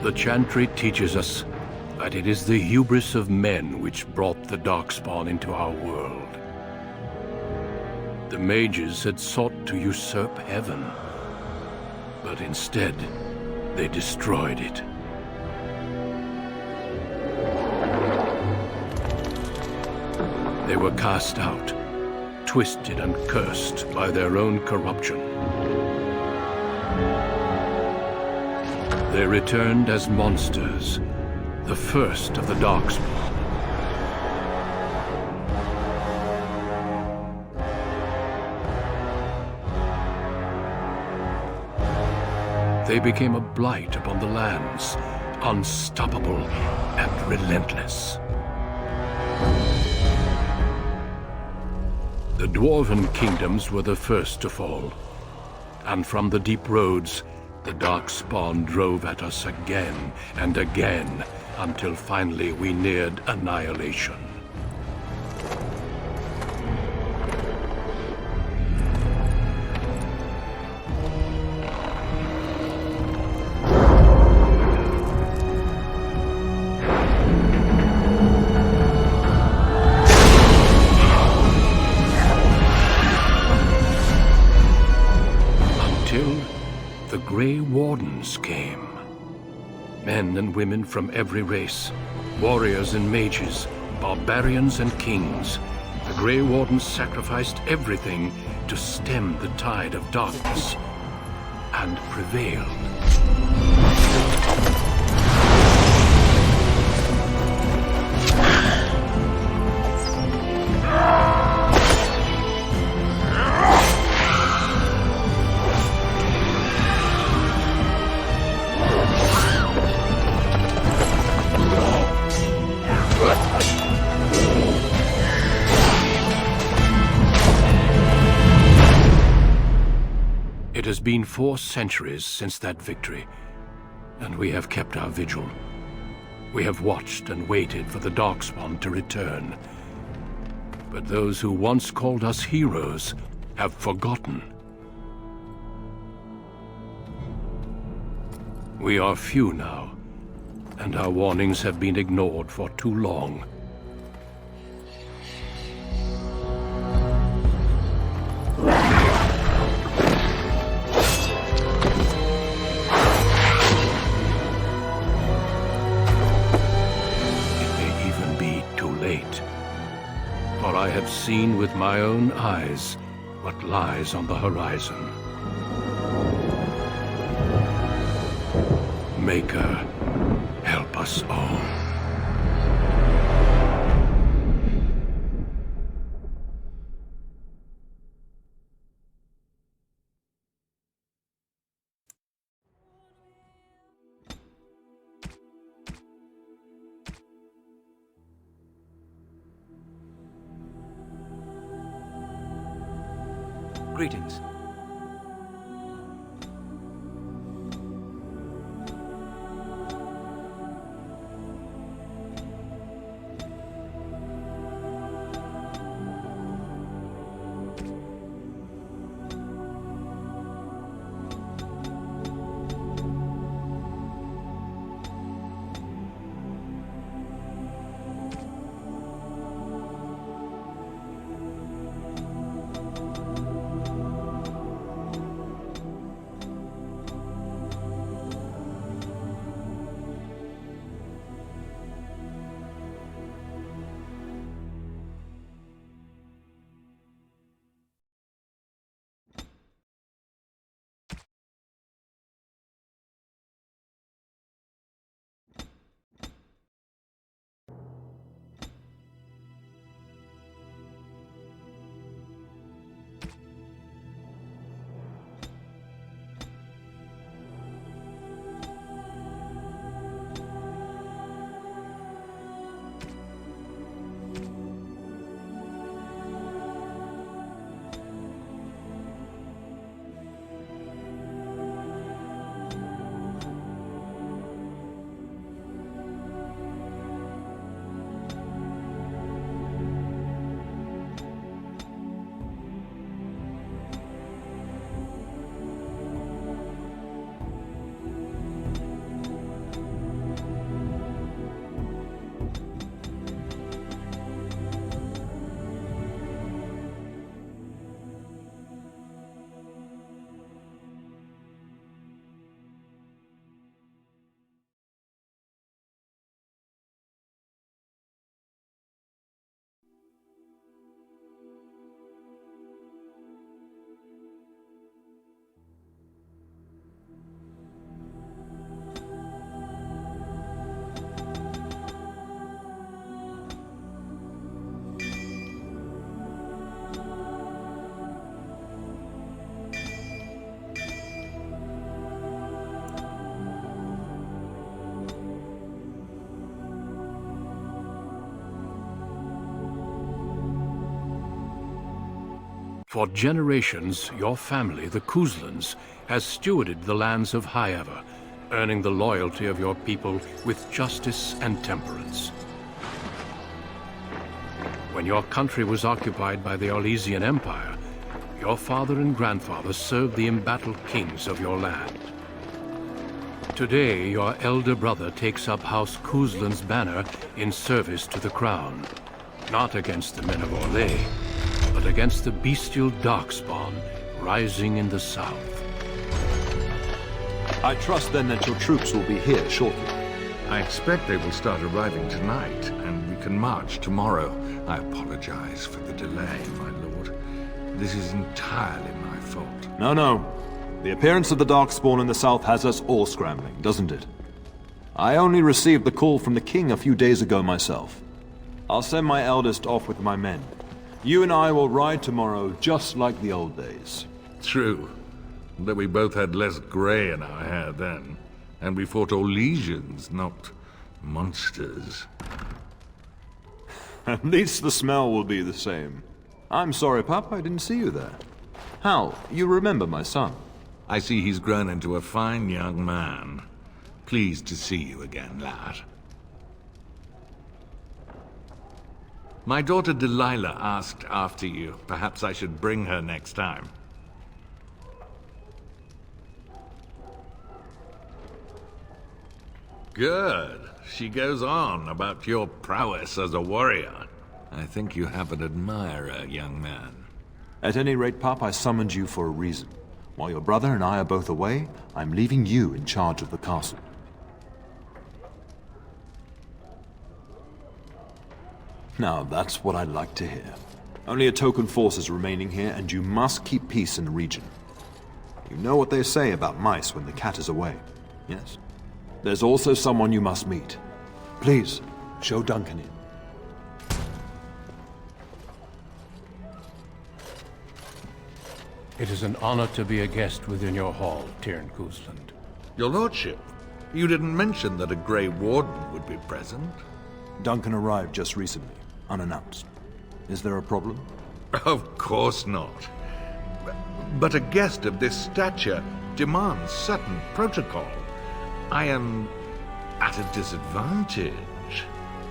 The chantry teaches us that it is the hubris of men which brought the Darkspawn into our world. The mages had sought to usurp heaven, but instead, they destroyed it. They were cast out, twisted and cursed by their own corruption. They returned as monsters, the first of the Darkspawn. They became a blight upon the lands, unstoppable and relentless. The Dwarven kingdoms were the first to fall, and from the deep roads, the Darkspawn drove at us again and again, until finally we neared annihilation. The Grey Wardens came. Men and women from every race, warriors and mages, barbarians and kings. The Grey Wardens sacrificed everything to stem the tide of darkness, and prevailed. It has been 4 centuries since that victory, and we have kept our vigil. We have watched and waited for the Darkspawn to return. But those who once called us heroes have forgotten. We are few now, and our warnings have been ignored for too long. For I have seen with my own eyes what lies on the horizon. Maker, help us all. Greetings. For generations, your family, the Couslands, has stewarded the lands of Highever, earning the loyalty of your people with justice and temperance. When your country was occupied by the Orlesian Empire, your father and grandfather served the embattled kings of your land. Today, your elder brother takes up House Cousland's banner in service to the crown, not against the men of Orlais, but against the bestial darkspawn rising in the south. I trust then that your troops will be here shortly. I expect they will start arriving tonight, and we can march tomorrow. I apologize for the delay, my lord. This is entirely my fault. No. The appearance of the Darkspawn in the south has us all scrambling, doesn't it? I only received the call from the king a few days ago myself. I'll send my eldest off with my men. You and I will ride tomorrow just like the old days. True. But we both had less grey in our hair then. And we fought Orlesians, not monsters. At least the smell will be the same. I'm sorry, Pup, I didn't see you there. Hal, you remember my son? I see he's grown into a fine young man. Pleased to see you again, lad. My daughter Delilah asked after you. Perhaps I should bring her next time. Good. She goes on about your prowess as a warrior. I think you have an admirer, young man. At any rate, Pup, I summoned you for a reason. While your brother and I are both away, I'm leaving you in charge of the castle. Now, that's what I'd like to hear. Only a token force is remaining here, and you must keep peace in the region. You know what they say about mice when the cat is away, yes? There's also someone you must meet. Please, show Duncan in. It is an honor to be a guest within your hall, Tyrn Cousland. Your lordship, you didn't mention that a Grey Warden would be present. Duncan arrived just recently, unannounced. Is there a problem? Of course not. But a guest of this stature demands certain protocol. I am at a disadvantage.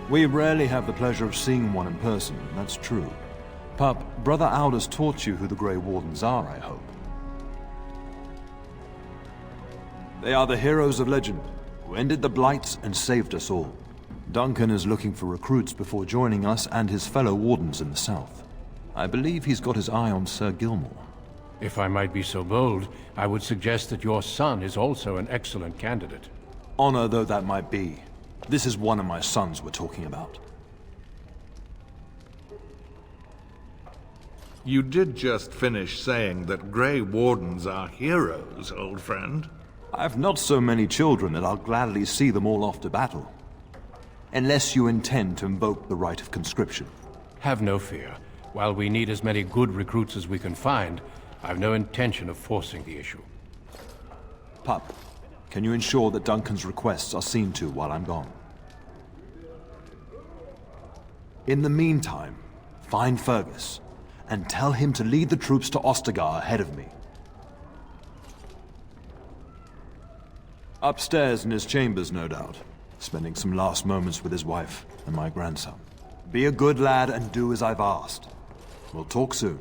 We rarely have the pleasure of seeing one in person, that's true. Pup, Brother Aldous taught you who the Grey Wardens are, I hope. They are the heroes of legend, who ended the Blights and saved us all. Duncan is looking for recruits before joining us and his fellow Wardens in the south. I believe he's got his eye on Sir Gilmore. If I might be so bold, I would suggest that your son is also an excellent candidate. Honor though that might be, this is one of my sons we're talking about. You did just finish saying that Grey Wardens are heroes, old friend. I've not so many children that I'll gladly see them all off to battle. Unless you intend to invoke the right of conscription. Have no fear. While we need as many good recruits as we can find, I've no intention of forcing the issue. Pup, can you ensure that Duncan's requests are seen to while I'm gone? In the meantime, find Fergus, and tell him to lead the troops to Ostagar ahead of me. Upstairs in his chambers, no doubt, spending some last moments with his wife and my grandson. Be a good lad and do as I've asked. We'll talk soon.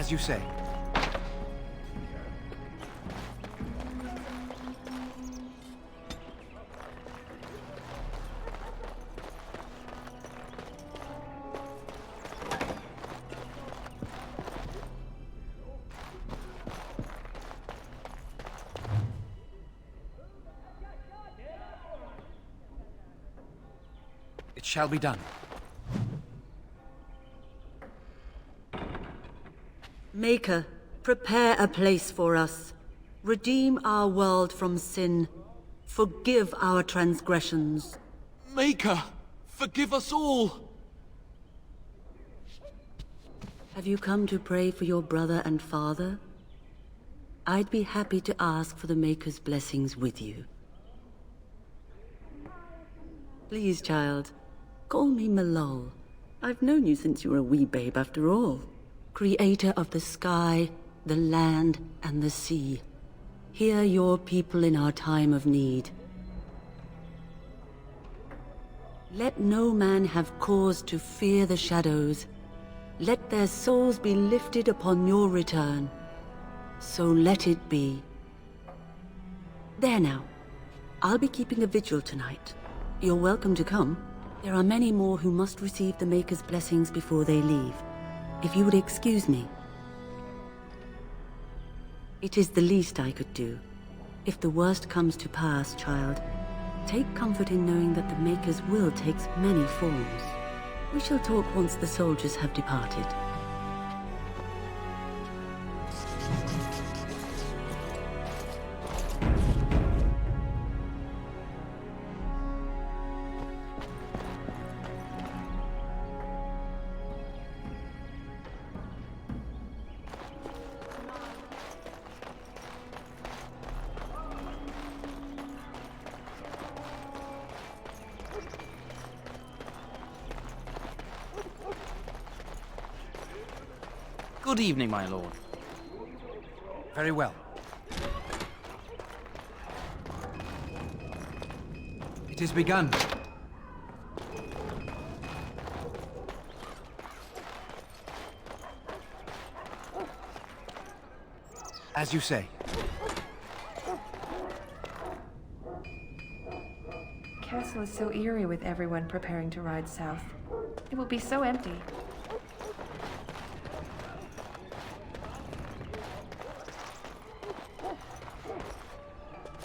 As you say. It shall be done. Maker, prepare a place for us. Redeem our world from sin. Forgive our transgressions. Maker, forgive us all! Have you come to pray for your brother and father? I'd be happy to ask for the Maker's blessings with you. Please, child, call me Malol. I've known you since you were a wee babe after all. Creator of the sky, the land, and the sea. Hear your people in our time of need. Let no man have cause to fear the shadows. Let their souls be lifted upon your return. So let it be. There now. I'll be keeping a vigil tonight. You're welcome to come. There are many more who must receive the Maker's blessings before they leave. If you would excuse me. It is the least I could do. If the worst comes to pass, child, take comfort in knowing that the Maker's will takes many forms. We shall talk once the soldiers have departed. Good evening, my lord. Very well. It is begun. As you say. Castle is so eerie with everyone preparing to ride south. It will be so empty.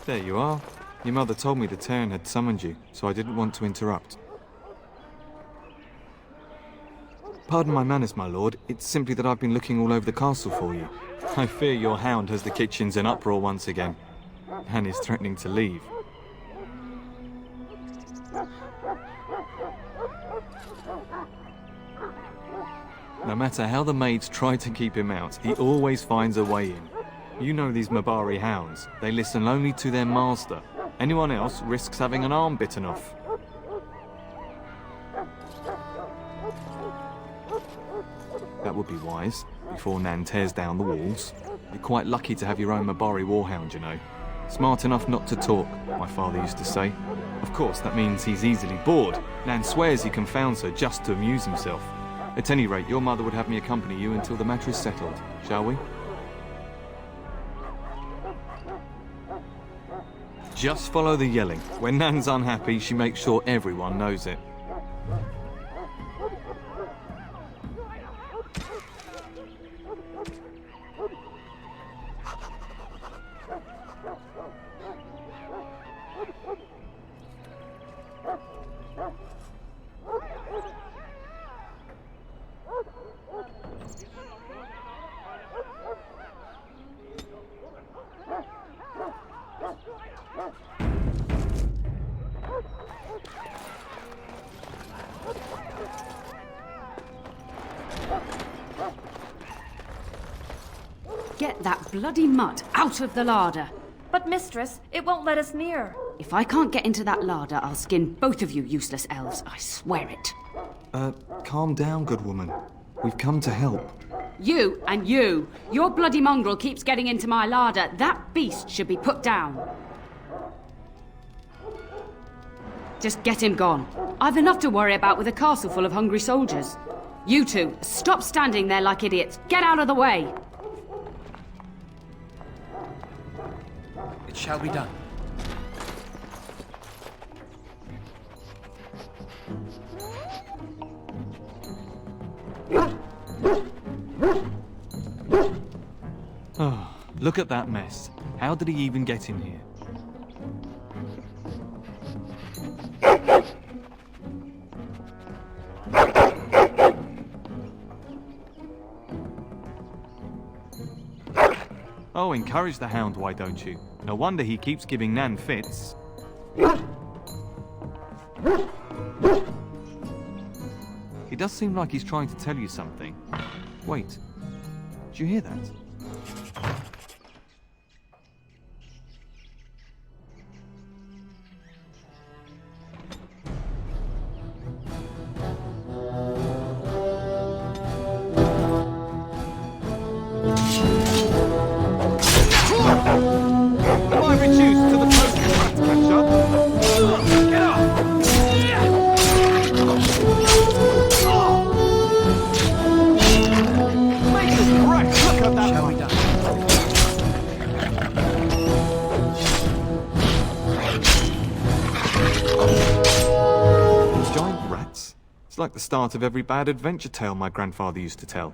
There you are. Your mother told me the Terran had summoned you, so I didn't want to interrupt. Pardon my manners, my lord. It's simply that I've been looking all over the castle for you. I fear your hound has the kitchens in uproar once again, and is threatening to leave. No matter how the maids try to keep him out, he always finds a way in. You know these Mabari hounds. They listen only to their master. Anyone else risks having an arm bitten off. That would be wise, before Nan tears down the walls. You're quite lucky to have your own Mabari warhound, you know. Smart enough not to talk, my father used to say. Of course, that means he's easily bored. Nan swears he confounds her just to amuse himself. At any rate, your mother would have me accompany you until the matter is settled, shall we? Just follow the yelling. When Nan's unhappy, she makes sure everyone knows it. Get that bloody mutt out of the larder. But mistress, it won't let us near. If I can't get into that larder, I'll skin both of you useless elves. I swear it. Calm down, good woman. We've come to help. You and you. Your bloody mongrel keeps getting into my larder. That beast should be put down. Just get him gone. I've enough to worry about with a castle full of hungry soldiers. You two, stop standing there like idiots. Get out of the way. It shall be done. Oh, look at that mess. How did he even get in here? Oh, encourage the hound, why don't you? No wonder he keeps giving Nan fits. He does seem like he's trying to tell you something. Wait, did you hear that? Am I reduced to the post rat catcher? Get up! Make us correct! Look at that! Shall we done? Giant rats? It's like the start of every bad adventure tale my grandfather used to tell.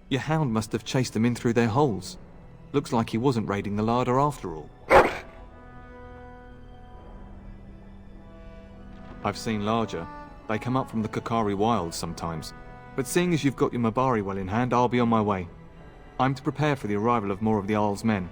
Your hound must have chased them in through their holes. Looks like he wasn't raiding the larder after all. I've seen larger. They come up from the Kakari wilds sometimes. But seeing as you've got your Mabari well in hand, I'll be on my way. I'm to prepare for the arrival of more of the Isle's men.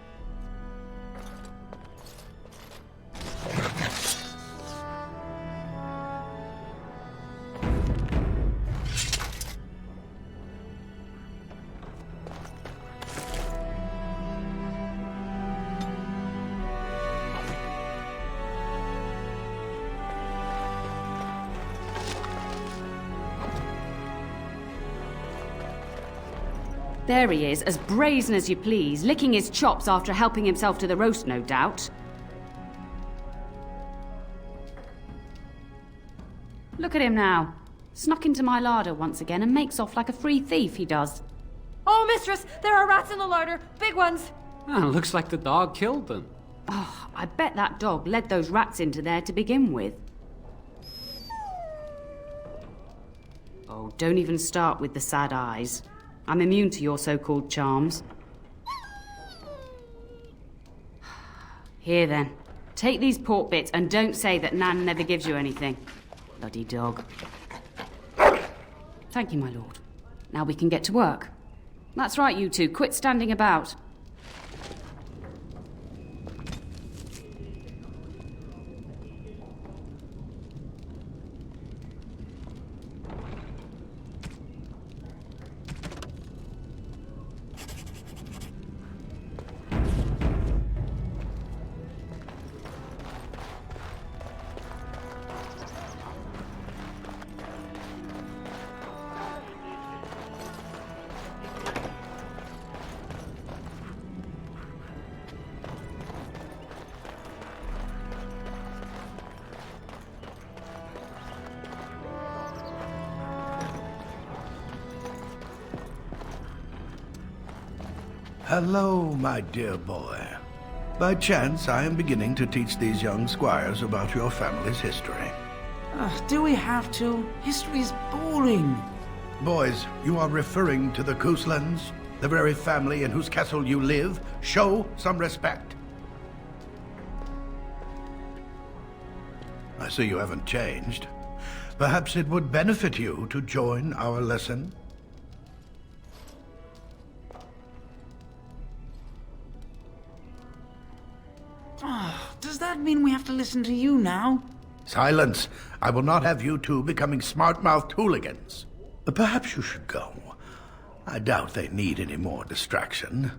There he is, as brazen as you please, licking his chops after helping himself to the roast, no doubt. Look at him now. Snuck into my larder once again and makes off like a free thief, he does. Oh, mistress, there are rats in the larder. Big ones. Looks like the dog killed them. Oh, I bet that dog led those rats into there to begin with. Oh, don't even start with the sad eyes. I'm immune to your so-called charms. Here then, take these pork bits and don't say that Nan never gives you anything. Bloody dog. Thank you, my lord. Now we can get to work. That's right, you two. Quit standing about. Hello, my dear boy. By chance, I am beginning to teach these young squires about your family's history. Do we have to? History's boring. Boys, you are referring to the Couslands, the very family in whose castle you live. Show some respect. I see you haven't changed. Perhaps it would benefit you to join our lesson. Does that mean we have to listen to you now? Silence! I will not have you two becoming smart-mouthed hooligans. Perhaps you should go. I doubt they need any more distraction.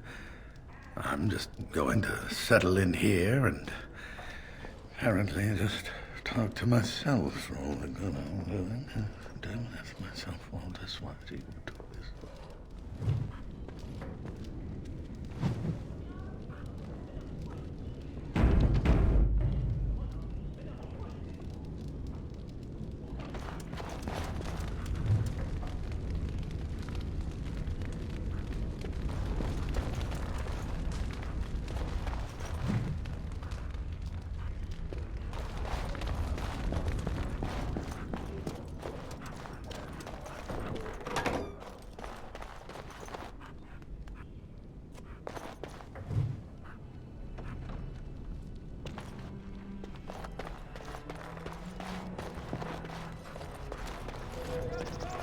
I'm just going to settle in here and apparently just talk to myself for all the good I'm doing. Don't ask myself all this, why do you do this?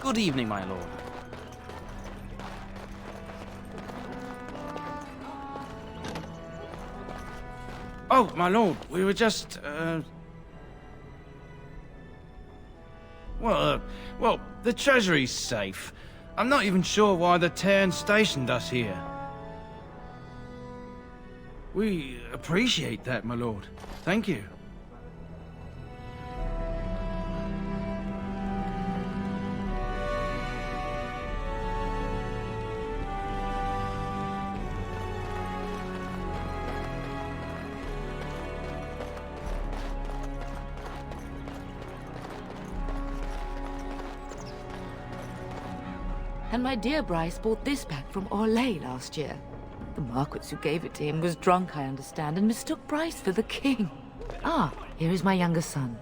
Good evening, my lord. Oh, my lord, we were just, Well, the treasury's safe. I'm not even sure why the Terran stationed us here. We appreciate that, my lord. Thank you. And my dear Bryce bought this back from Orlais last year. The Marquis who gave it to him was drunk, I understand, and mistook Bryce for the king. Ah, here is my younger son.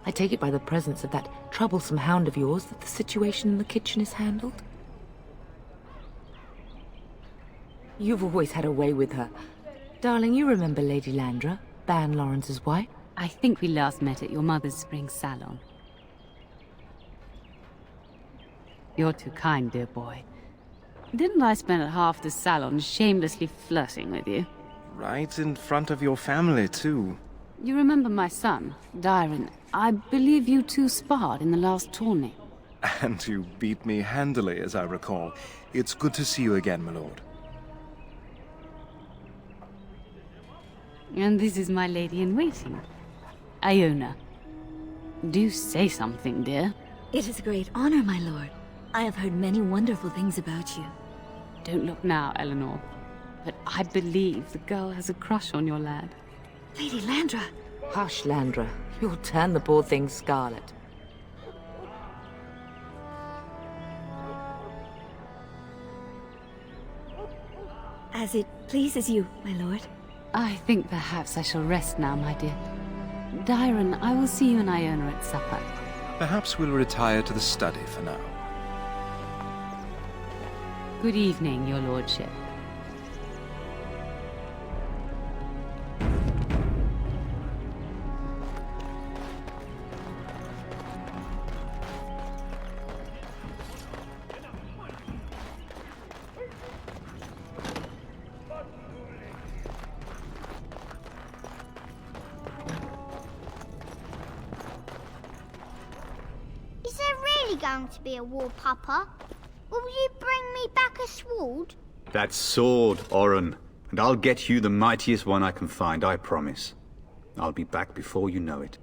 I take it by the presence of that troublesome hound of yours that the situation in the kitchen is handled? You've always had a way with her. Darling, you remember Lady Landra, Ban Lawrence's wife? I think we last met at your mother's spring salon. You're too kind, dear boy. Didn't I spend half the salon shamelessly flirting with you? Right in front of your family, too. You remember my son, Dyron? I believe you two sparred in the last tourney. And you beat me handily, as I recall. It's good to see you again, my lord. And this is my lady-in-waiting, Iona. Do say something, dear. It is a great honor, my lord. I have heard many wonderful things about you. Don't look now, Eleanor. But I believe the girl has a crush on your lad. Lady Landra! Hush, Landra. You'll turn the poor thing scarlet. As it pleases you, my lord. I think perhaps I shall rest now, my dear. Dyron, I will see you and Iona at supper. Perhaps we'll retire to the study for now. Good evening, your lordship. Is there really going to be a war, Papa? Will you bring me back a sword? That sword, Oren. And I'll get you the mightiest one I can find, I promise. I'll be back before you know it.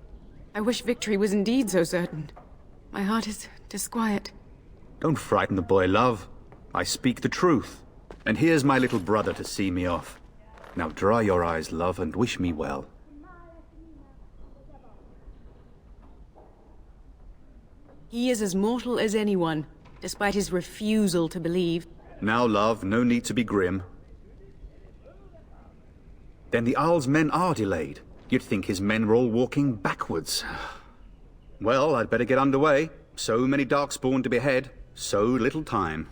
I wish victory was indeed so certain. My heart is disquiet. Don't frighten the boy, love. I speak the truth. And here's my little brother to see me off. Now dry your eyes, love, and wish me well. He is as mortal as anyone, despite his refusal to believe. Now, love, no need to be grim. Then the Owl's men are delayed. You'd think his men were all walking backwards. Well, I'd better get underway. So many Darkspawn to behead, so little time.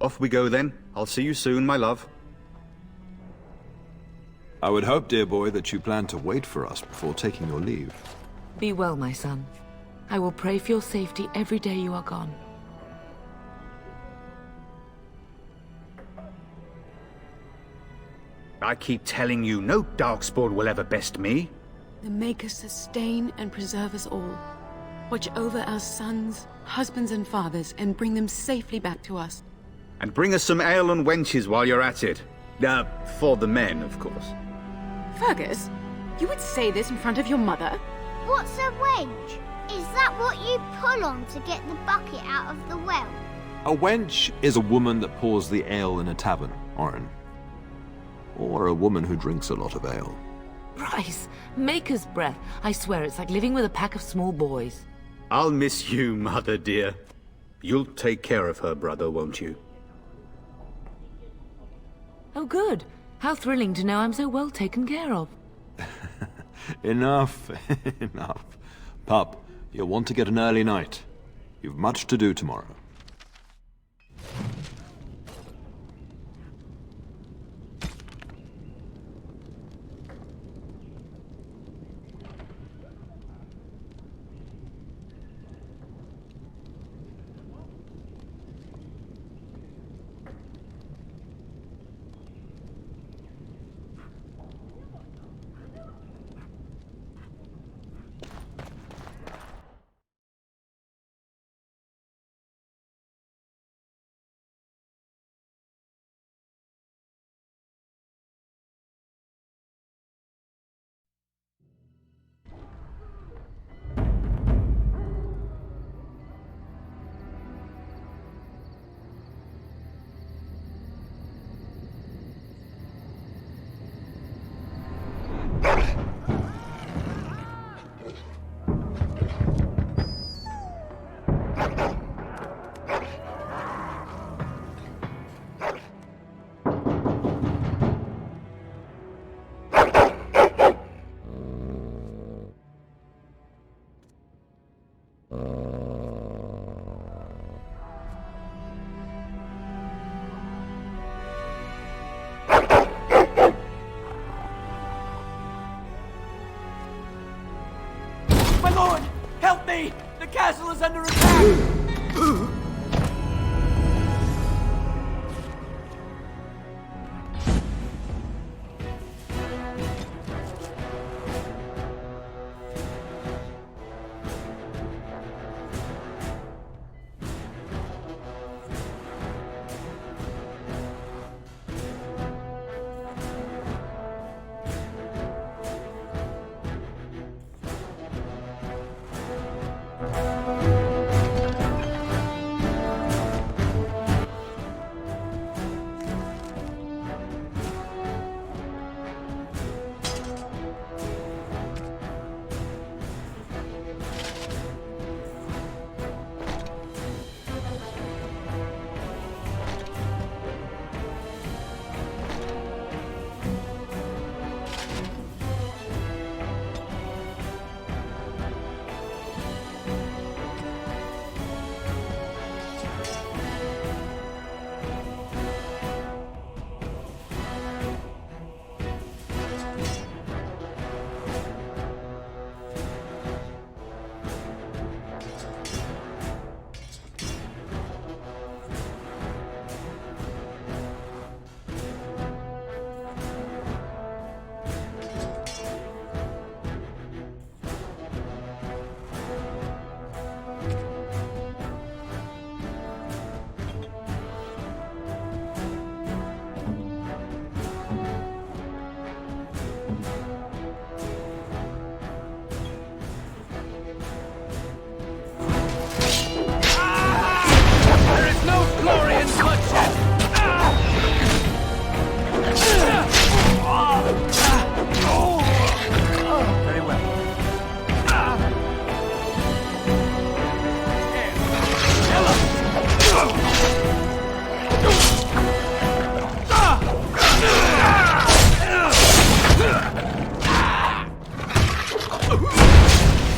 Off we go then. I'll see you soon, my love. I would hope, dear boy, that you plan to wait for us before taking your leave. Be well, my son. I will pray for your safety every day you are gone. I keep telling you, no Darkspawn will ever best me. The Maker sustain and preserve us all. Watch over our sons, husbands and fathers, and bring them safely back to us. And bring us some ale and wenches while you're at it. For the men, of course. Fergus, you would say this in front of your mother? What's a wench? Is that what you pull on to get the bucket out of the well? A wench is a woman that pours the ale in a tavern, Oren. Or a woman who drinks a lot of ale. Bryce, Maker's breath. I swear it's like living with a pack of small boys. I'll miss you, mother dear. You'll take care of her, brother, won't you? Oh, good. How thrilling to know I'm so well taken care of. Enough, enough. Pup, you'll want to get an early night. You've much to do tomorrow. sword! Help me! The castle is under attack!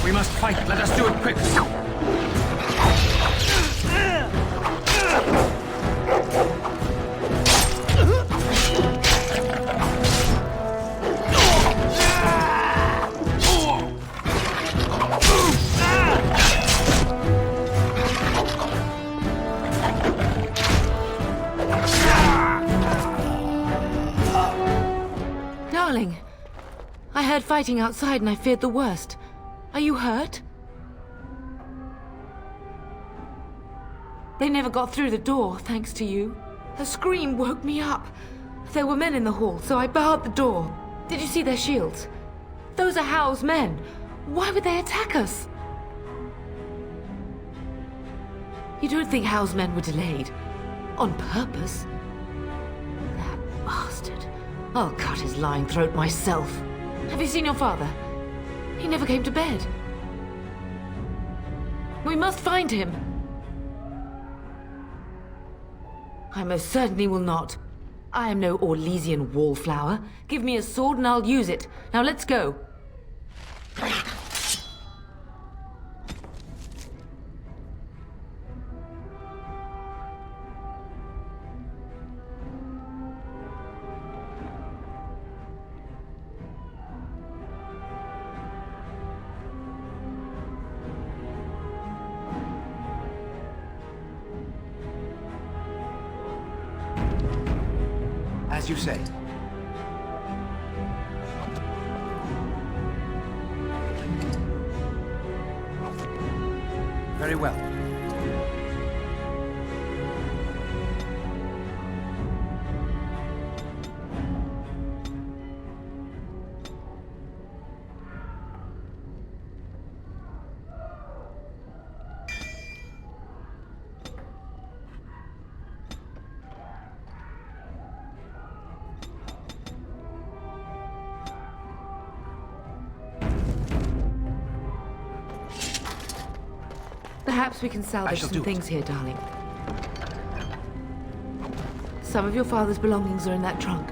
We must fight. Let us do it quick. Darling, I heard fighting outside and I feared the worst. Are you hurt? They never got through the door, thanks to you. Her scream woke me up. There were men in the hall, so I barred the door. Did you see their shields? Those are Howe's men. Why would they attack us? You don't think Howe's men were delayed? On purpose? That bastard. I'll cut his lying throat myself. Have you seen your father? He never came to bed. We must find him. I most certainly will not. I am no Orlesian wallflower. Give me a sword and I'll use it. Now let's go. As you say. Very well. Perhaps we can salvage some things here, darling. Some of your father's belongings are in that trunk.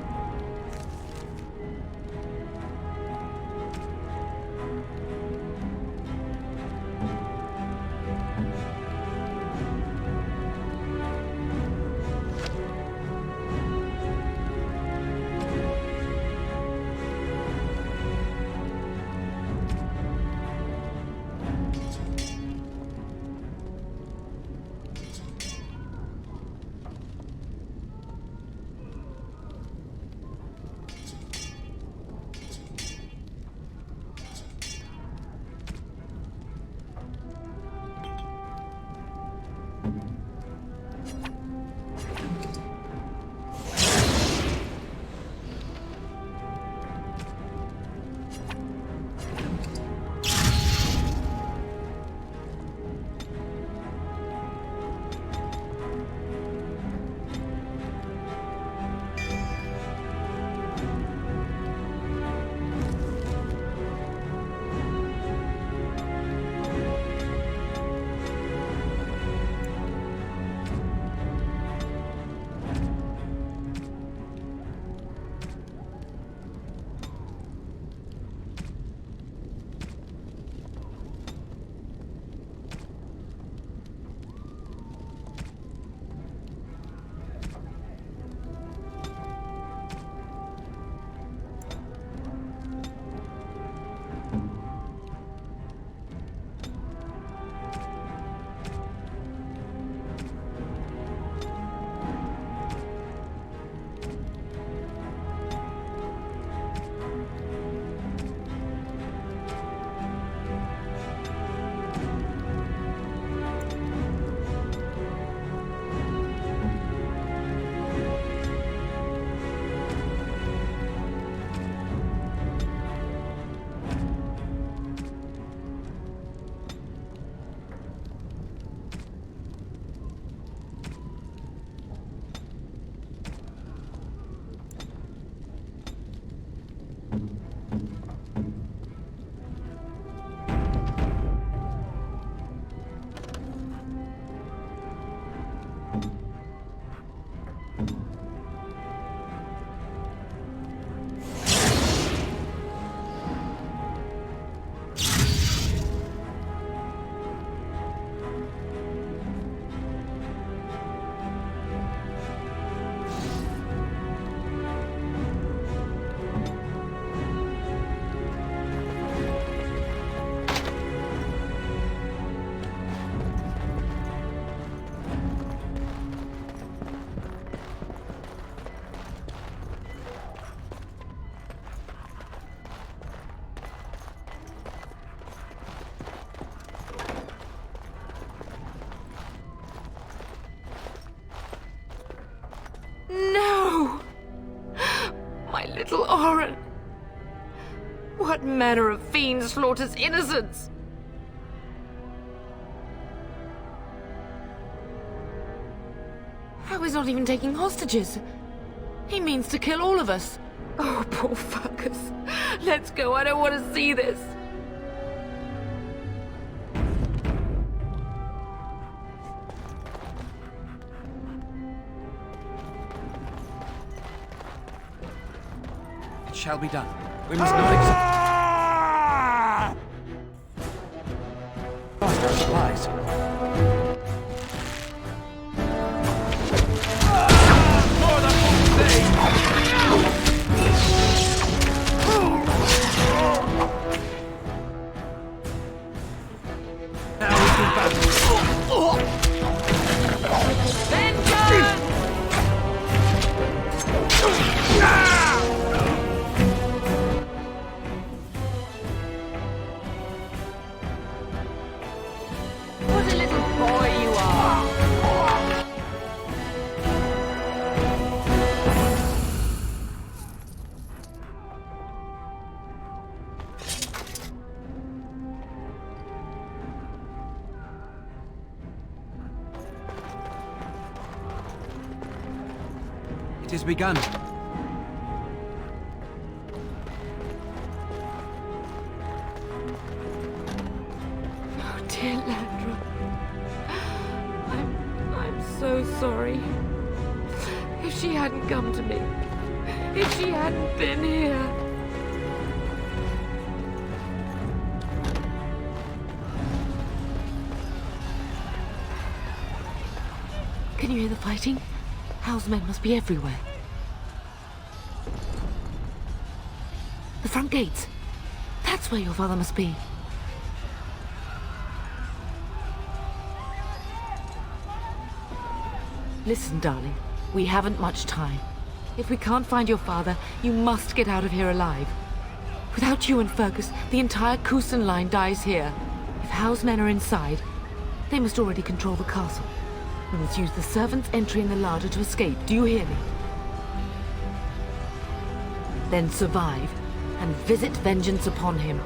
my little Oren! What manner of fiend slaughters innocents? How he's not even taking hostages? He means to kill all of us. Oh, poor fuckers. Let's go, I don't want to see this. It shall be done. We must not accept... Lost our supplies. What a little boy you are! It has begun. Oh, dear Landra. I'm so sorry. If she hadn't come to me, if she hadn't been here. Can you hear the fighting? Hal's men must be everywhere. The front gates. That's where your father must be. Listen, darling. We haven't much time. If we can't find your father, you must get out of here alive. Without you and Fergus, the entire Cousland line dies here. If Hal's men are inside, they must already control the castle. We must use the servant's entry in the larder to escape. Do you hear me? Then survive, and visit vengeance upon him.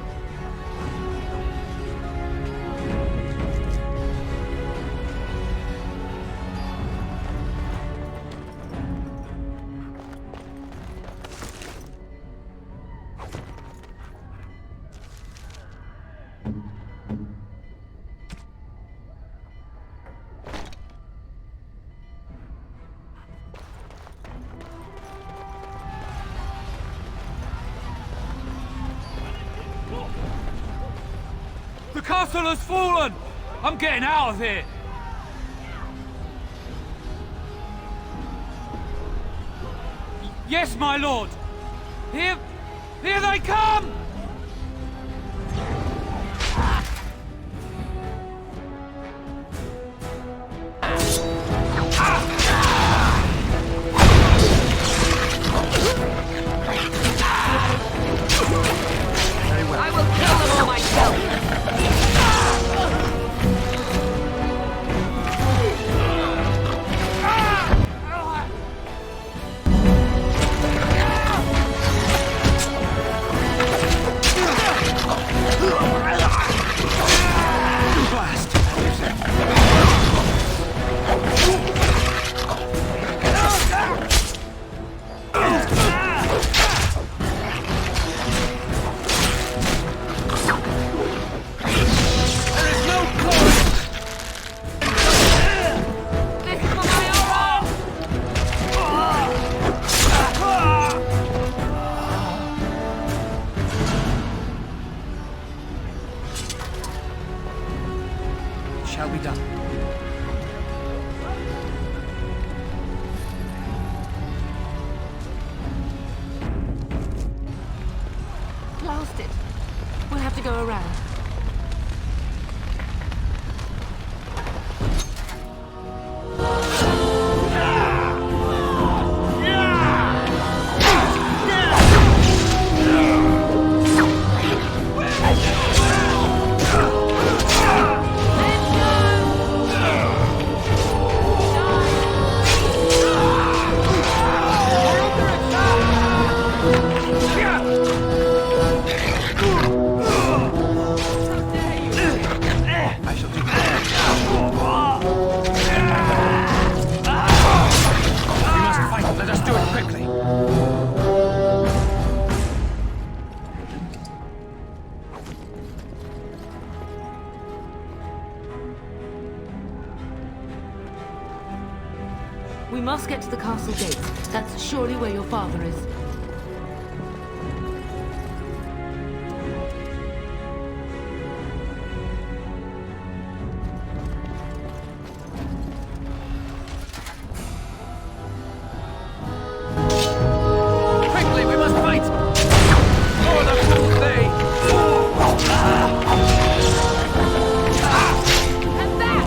The castle has fallen! I'm getting out of here! Yes, my lord! Here they come! I will kill them all myself! Shall be done. Blast it. We'll have to go around. must get to the castle gates. That's surely where your father is. Quickly, we must fight! Oh, the fool they! And that!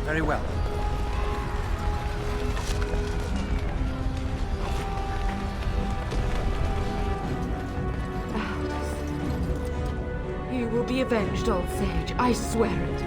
Very well. You will be avenged, old sage. I swear it.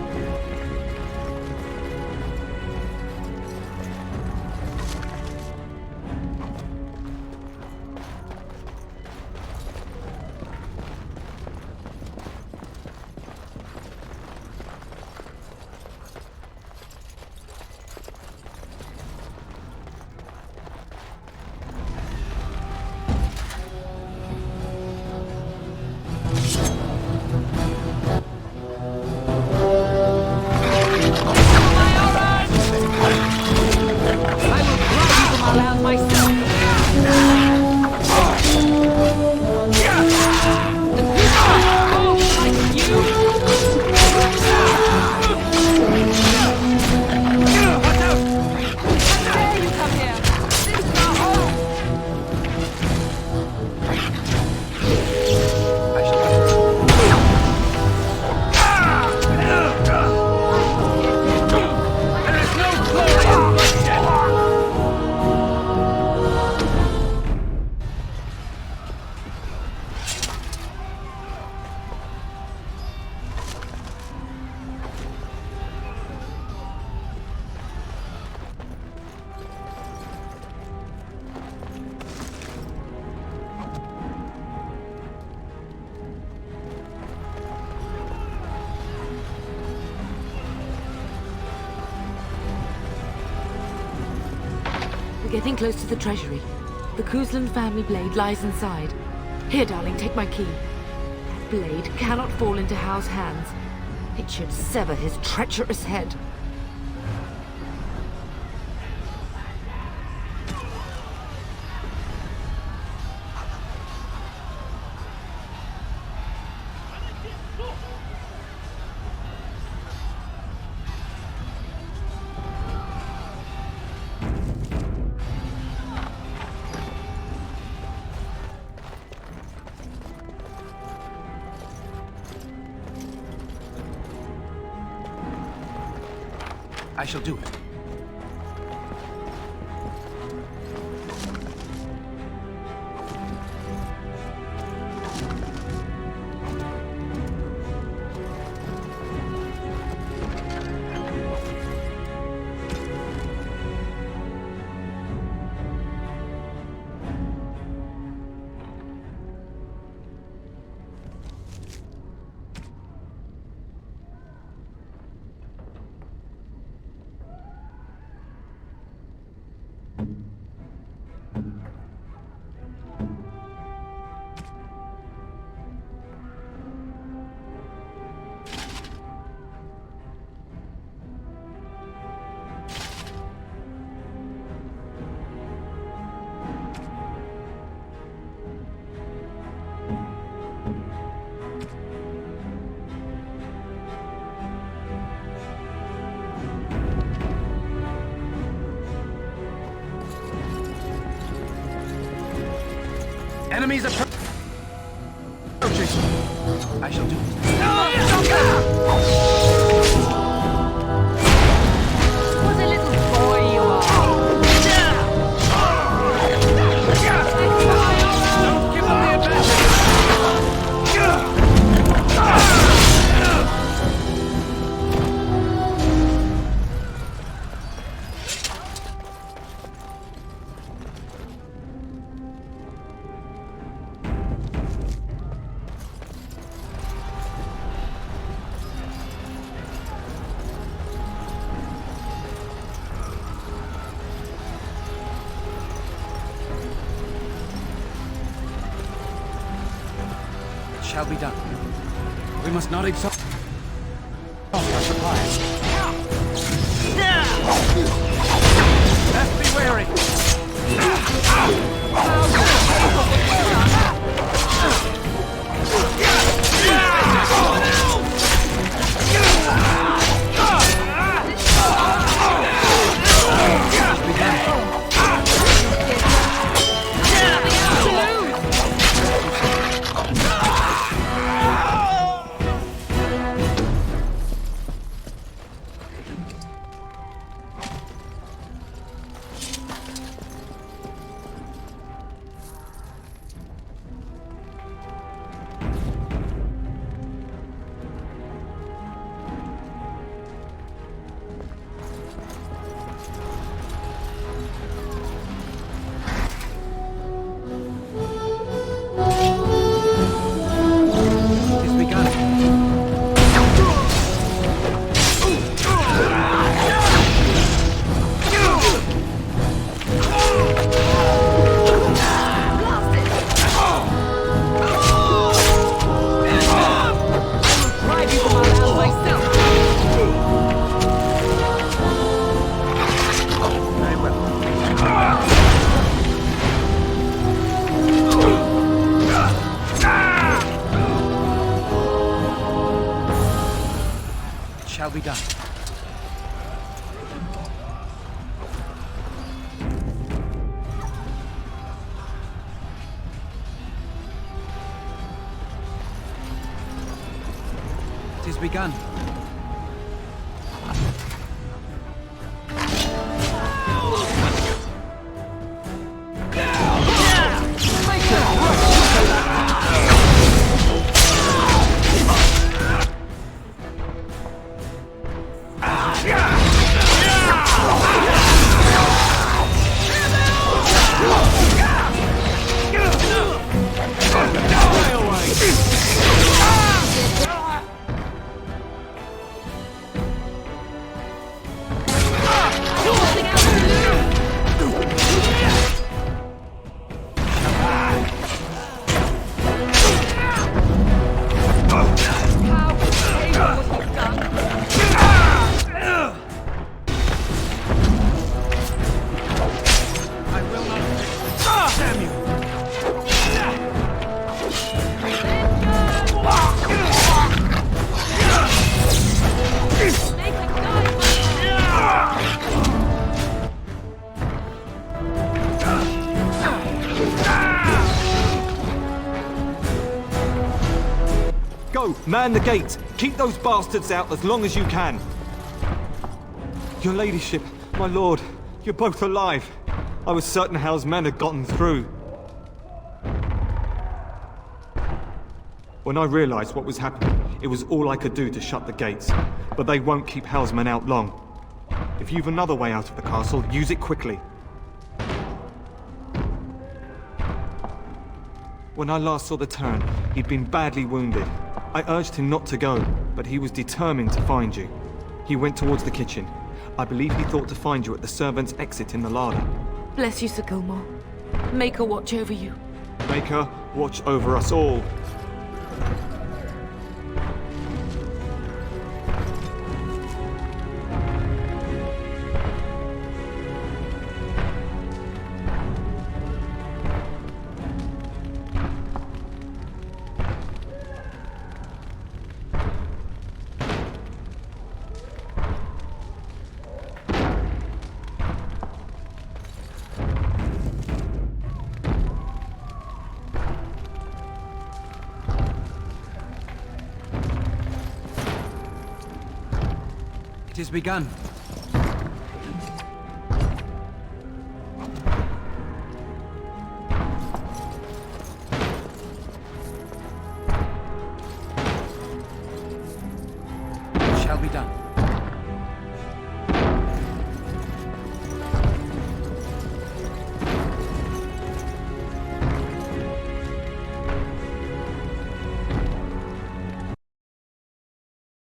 We're getting close to the treasury. The Cousland family blade lies inside. Here, darling, take my key. That blade cannot fall into Hal's hands. It should sever his treacherous head. I shall do it. Enemies approaching. I shall do it. What a little boy you are! Don't give them the advantage! shall be done. We must not exhaust our supplies. Best be wary. Shall be done. It is begun. Man the gates! Keep those bastards out as long as you can! Your ladyship, my lord, you're both alive. I was certain Hal's men had gotten through. When I realized what was happening, it was all I could do to shut the gates. But they won't keep Hal's men out long. If you've another way out of the castle, use it quickly. When I last saw the Turn, he'd been badly wounded. I urged him not to go, but he was determined to find you. He went towards the kitchen. I believe he thought to find you at the servants' exit in the larder. Bless you, Sir Gilmore. Make her watch over you. Make her watch over us all. It is begun.